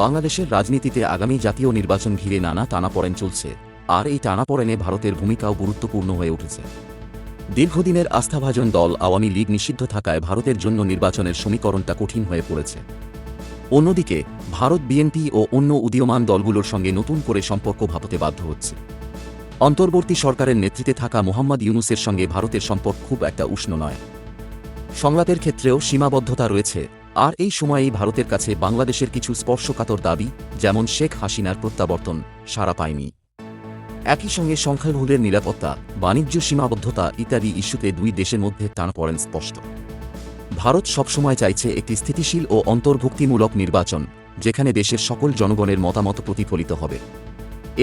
বাংলাদেশের রাজনীতিতে আগামী জাতীয় নির্বাচন ঘিরে নানা টানাপোড়েন চলছে, আর এই টানাপোড়েনে ভারতের ভূমিকাও গুরুত্বপূর্ণ হয়ে উঠেছে। দীর্ঘদিনের আস্থাভাজন দল আওয়ামী লীগ নিষিদ্ধ থাকায় ভারতের জন্য নির্বাচনের সমীকরণটা কঠিন হয়ে পড়েছে। অন্যদিকে ভারত বিএনপি ও অন্য উদীয়মান দলগুলোর সঙ্গে নতুন করে সম্পর্ক ভাবতে বাধ্য হচ্ছে। অন্তর্বর্তী সরকারের নেতৃত্বে থাকা মোহাম্মদ ইউনূসের সঙ্গে ভারতের সম্পর্ক খুব একটা উষ্ণ নয়। সংলাপের ক্ষেত্রেও সীমাবদ্ধতা রয়েছে, আর এই সময়েই ভারতের কাছে বাংলাদেশের কিছু স্পর্শকাতর দাবি, যেমন শেখ হাসিনার প্রত্যাবর্তন, সাড়া পায়নি। একই সঙ্গে সংখ্যালঘুদের নিরাপত্তা, বাণিজ্য সীমাবদ্ধতা ইত্যাদি ইস্যুতে দুই দেশের মধ্যে টানাপোড়েন স্পষ্ট। ভারত সবসময় চাইছে একটি স্থিতিশীল ও অন্তর্ভুক্তিমূলক নির্বাচন, যেখানে দেশের সকল জনগণের মতামত প্রতিফলিত হবে।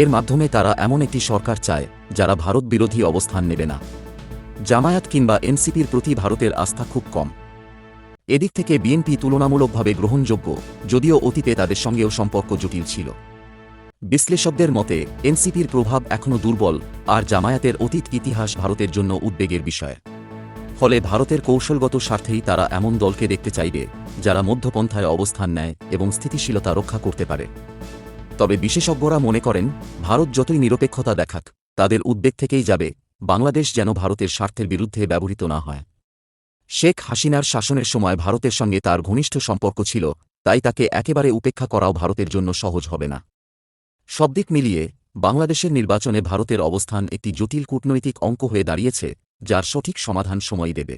এর মাধ্যমে তারা এমন একটি সরকার চায় যারা ভারত বিরোধী অবস্থান নেবে না। জামায়াত কিংবা এনসিপির প্রতি ভারতের আস্থা খুব কম। এদিক থেকে বিএনপি তুলনামূলকভাবে গ্রহণযোগ্য, যদিও অতীতে তাদের সঙ্গেও সম্পর্ক জটিল ছিল। বিশ্লেষকদের মতে এনসিপির প্রভাব এখনও দুর্বল, আর জামায়াতের অতীত ইতিহাস ভারতের জন্য উদ্বেগের বিষয়। ফলে ভারতের কৌশলগত স্বার্থেই তারা এমন দলকে দেখতে চাইবে যারা মধ্যপন্থায় অবস্থান নেয় এবং স্থিতিশীলতা রক্ষা করতে পারে। তবে বিশেষজ্ঞরা মনে করেন, ভারত যতই নিরপেক্ষতা দেখাক, তাদের উদ্বেগ থেকেই যাবে বাংলাদেশ যেন ভারতের স্বার্থের বিরুদ্ধে ব্যবহৃত না হয়। শেখ হাসিনার শাসনের সময় ভারতের সঙ্গে তার ঘনিষ্ঠ সম্পর্ক ছিল, তাই তাকে একেবারে উপেক্ষা করাও ভারতের জন্য সহজ হবে না। সব দিক মিলিয়ে বাংলাদেশের নির্বাচনে ভারতের অবস্থান একটি জটিল কূটনৈতিক অঙ্ক হয়ে দাঁড়িয়েছে, যার সঠিক সমাধান সময়ই দেবে।